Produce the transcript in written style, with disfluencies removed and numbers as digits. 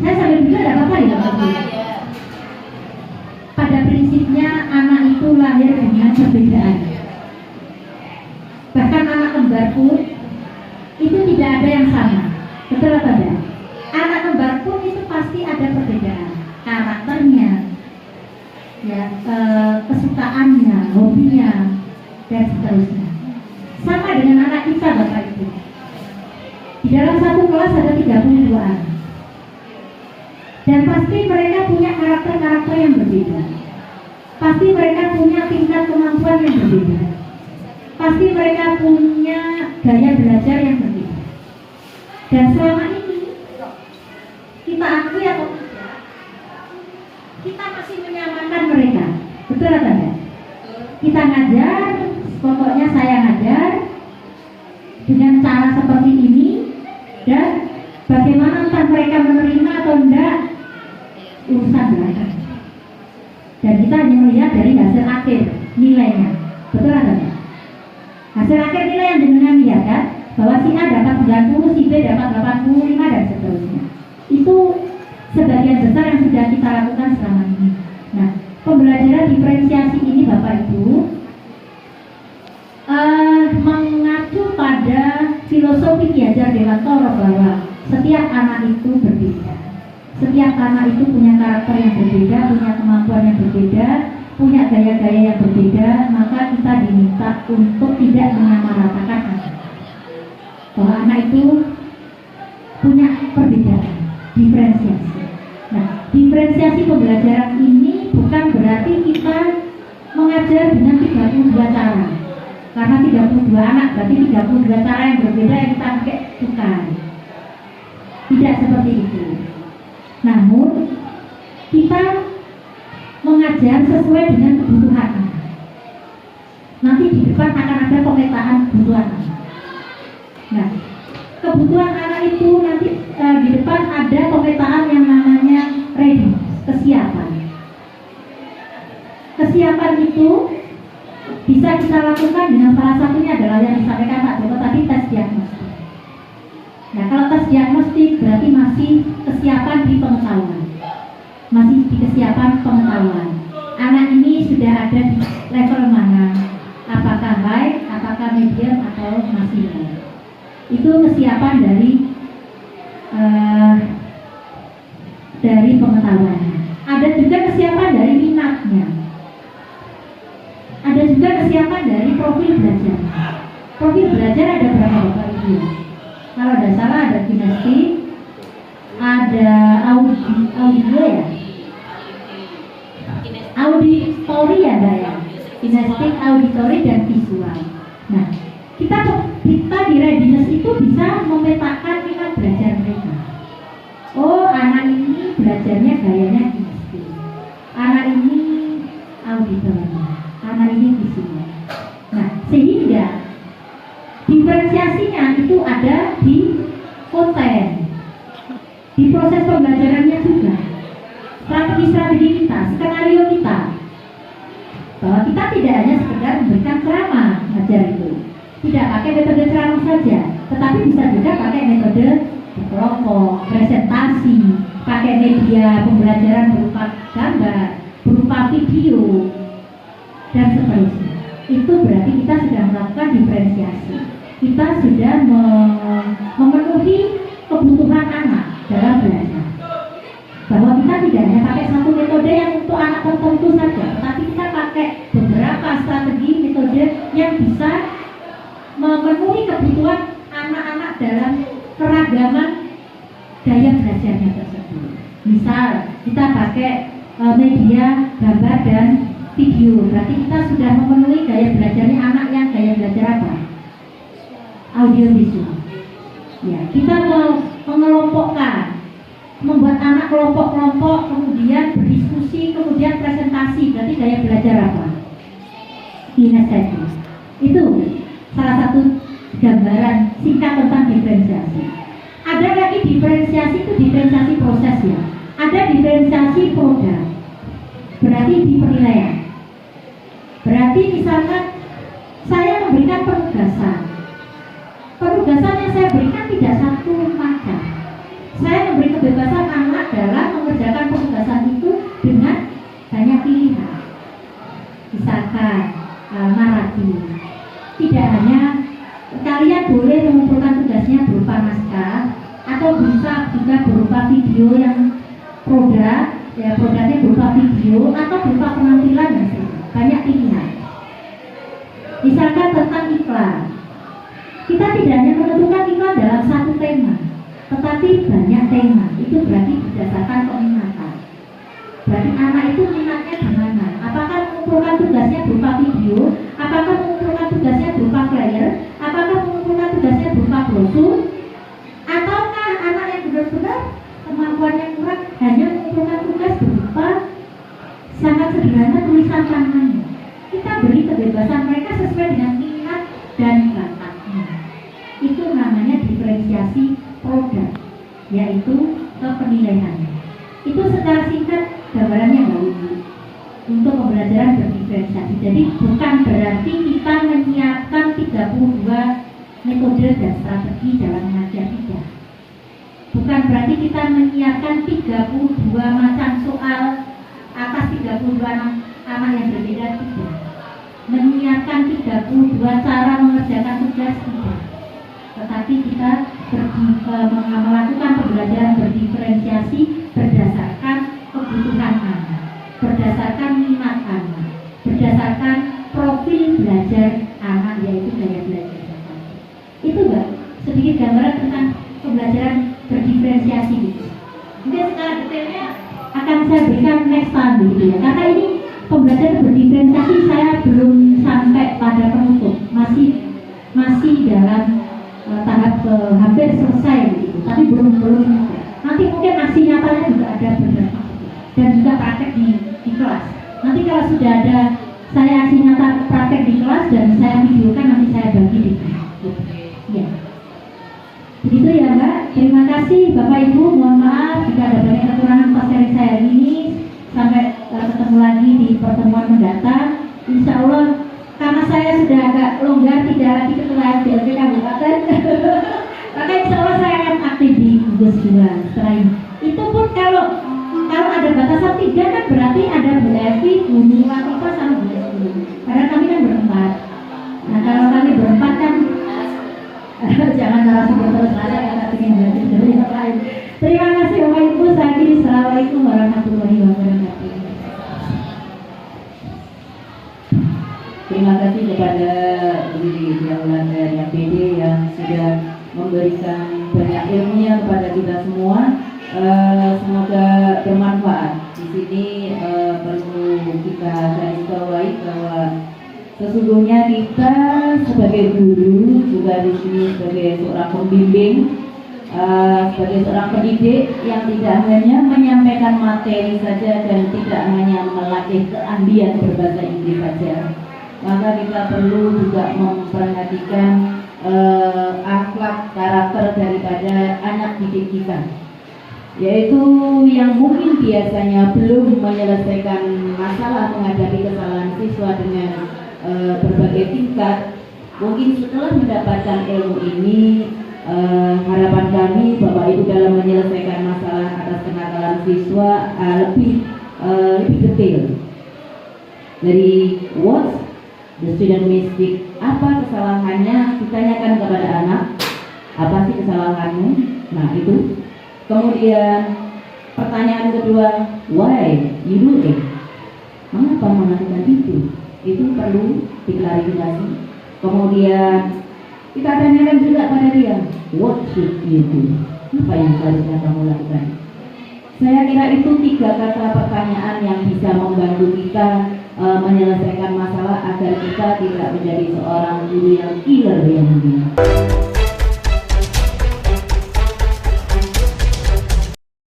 Saya sambil bilang tidak apa-apa ya Pak Bu. Pada prinsipnya anak itu lahir dengan perbedaan. Bahkan anak kembar pun itu tidak ada yang sama. Betul apa tidak? Anak kembar pun itu pasti ada perbedaan karakternya, ya, kesukaannya, hobinya, dan seterusnya. Sama dengan anak kita Bapak Ibu. Di dalam satu kelas ada 32 anak. Dan pasti mereka punya karakter-karakter yang berbeda. Pasti mereka punya tingkat kemampuan yang berbeda. Pasti mereka punya gaya belajar yang berbeda. Dan selama ini kita akui atau tidak, kita masih menyamakan mereka. Betul atau tidak? Kita ngajar, pokoknya saya ngajar dengan cara seperti ini, dan bagaimana entah mereka menerima atau tidak, urusan belakang. Dan kita hanya melihat dari hasil akhir nilainya. Betul atau tidak? Hasil akhir nilai yang dengan lihat kan, bahwa si A dapat 90, si B dapat 85 dan seterusnya. Itu sebagian besar yang sudah kita lakukan selama ini. Nah, pembelajaran diferensiasi ini Bapak Ibu mengacu pada filosofi Ki Hajar Dewantara bahwa setiap anak itu berbeda. Setiap anak itu punya karakter yang berbeda, punya kemampuan yang berbeda, punya gaya-gaya yang berbeda. Maka kita diminta untuk tidak menyamaratakan anak. Bahwa anak itu punya perbedaan, diferensiasi. Nah, diferensiasi pembelajaran ini bukan berarti kita mengajar dengan 32 cara. Karena 32 anak berarti 32 cara yang berbeda yang kita pakai, bukan. Tidak seperti itu. Namun kita mengajar sesuai dengan kebutuhan anak. Nanti di depan akan ada pemetaan kebutuhan anak. Nah, kebutuhan anak itu nanti di depan ada pemetaan yang namanya ready, kesiapan. Kesiapan itu bisa kita lakukan dengan salah satunya adalah yang disampaikan Pak Joko tadi, tes diagnostik. Nah, kalau tes diagnostik berarti masih kesiapan di pengetahuan. Masih di kesiapan pengetahuan. Anak ini sudah ada di level mana? Apakah high, apakah medium, atau masih low? Itu kesiapan dari pengetahuannya. Ada juga kesiapan dari minatnya. Ada juga kesiapan dari profil belajar. Profil belajar ada berapa Bapak Ibu? Kalau tidak salah ada kinestik, ada audio ya, auditori ya Mbak ya, kinestik, auditori dan visual. Nah, kita di readiness itu bisa memetakan minat belajar mereka. Oh, anak ini belajarnya gayanya kinestik, anak ini auditori, anak ini visual. Nah, sehingga diferensiasinya itu ada di konten, di proses pembelajarannya juga, strategi kita, skenario kita, bahwa kita tidak hanya sekedar memberikan ceramah ngajar itu, tidak pakai metode ceramah saja, tetapi bisa juga pakai metode kelompok, presentasi, pakai media pembelajaran berupa gambar, berupa video, dan seterusnya. Itu berarti kita sudah melakukan diferensiasi. Kita sudah memenuhi kebutuhan anak dalam belajar. Bahwa kita tidak hanya pakai satu metode yang untuk anak tertentu saja, tetapi kita pakai beberapa strategi metode yang bisa memenuhi kebutuhan anak-anak dalam keragaman gaya belajarnya tersebut. Misal kita pakai media gambar dan video, berarti kita sudah memenuhi gaya belajarnya anak yang gaya belajar apa? Audio visual. Ya, kita mengelompokkan, membuat anak kelompok-kelompok, kemudian berdiskusi, kemudian presentasi, berarti gaya belajar apa? Kinestetik. Itu salah satu gambaran singkat tentang diferensiasi. Ada lagi diferensiasi, itu diferensiasi proses ya. Ada diferensiasi produk, berarti di penilaian. Berarti misalkan saya memberikan penugasan yang saya berikan tidak satu macam. Saya memberi kebebasan anak video yang produknya berupa video atau berupa penampilan ya sih. Banyak pilihan. Misalkan tentang iklan, kita tidak hanya menentukan iklan dalam satu tema, tetapi banyak tema. Itu berarti berdasarkan peminatan. Berarti anak itu minatnya di mana? Apakah mengumpulkan tugasnya berupa video? Apakah mengumpulkan tugasnya berupa flyer? Apakah mengumpulkan tugasnya berupa brosur? Ataukah anak yang benar-benar kemampuannya kurang hanya mengumpulkan tugas berupa sangat sederhana tulisan tangannya? Kita beri kebebasan mereka sesuai dengan minat dan bakatnya. Itu namanya diferensiasi produk, yaitu kepenilaian. Itu secara singkat gambarannya Mbak Ibu untuk pembelajaran berdiferensiasi. Jadi bukan berarti kita menyiapkan 32 metode dan strategi dalam mengajar, tidak. Bukan berarti kita menyiapkan 32 macam soal atas 32 anak yang berbeda, tidak. Menyiapkan 32 cara mengerjakan tugas, tidak. Tetapi kita melakukan pembelajaran berdiferensiasi berdasarkan kebutuhan anak, berdasarkan minat anak, berdasarkan profil belajar anak, yaitu gaya belajar. Itu Mbak, sedikit gambaran tentang pembelajaran berdiferensiasi. Mungkin secara detailnya akan saya berikan next time gitu ya. Karena ini pembelajaran berdiferensiasi saya belum sampai pada penutup, masih dalam tahap hampir selesai gitu, tapi belum. Nanti mungkin aksi nyatanya juga ada beberapa dan juga praktek di kelas. Nanti kalau sudah ada saya aksi nyata praktek di kelas dan saya videokan, nanti saya bagi di kelas. Ya. Begitu ya Mbak. Terima kasih Bapak Ibu. Mohon maaf jika ada banyak kekurangan pas sharing saya hari ini. Sampai ketemu lagi di pertemuan mendatang. Insya Allah, karena saya sudah agak longgar, tidak lagi ketua FDLP Kabupaten. Maka insya Allah saya akan aktif di gugus 2 setelah ini. Itu pun kalau ada batasan 3 kan berarti ada Bu Evi, Bu Latifah sama Bu Evi. Karena kami kan berempat. Nah kalau kami berempat kan jangan narasumber terus ada karena ingin belajar dari yang lain. Terima kasih Bapak Ibu. Saya akhiri. Assalamualaikum warahmatullahi wabarakatuh. Terima kasih kepada pendiri Jaulan dan PD yang sudah memberikan banyak ilmunya kepada kita semua. Semoga bermanfaat. Di sini perlu kita garis bawahi bahwa sesungguhnya kita sebagai guru juga di sini sebagai seorang pembimbing, sebagai seorang pendidik yang tidak hanya menyampaikan materi saja dan tidak hanya melatih keahlian berbahasa Inggris saja. Maka kita perlu juga memperhatikan akhlak karakter daripada anak didik kita, yaitu yang mungkin biasanya belum menyelesaikan masalah menghadapi kesalahan siswa dengan berbagai tingkat. Mungkin setelah mendapatkan ilmu ini, harapan kami Bapak Ibu dalam menyelesaikan masalah atas kenakalan siswa lebih detail dari what the student mistake, apa kesalahannya, ditanyakan kepada anak, apa sih kesalahanmu? Nah itu. Kemudian pertanyaan kedua, why you do it? Mengapa melakukan itu? Itu perlu diklarifikasi. Kemudian kita tanyakan juga pada dia, what should you do? Apa yang seharusnya kamu lakukan? Saya kira itu 3 kata pertanyaan yang bisa membantu kita menyelesaikan masalah agar kita tidak menjadi seorang guru yang killer yang begini.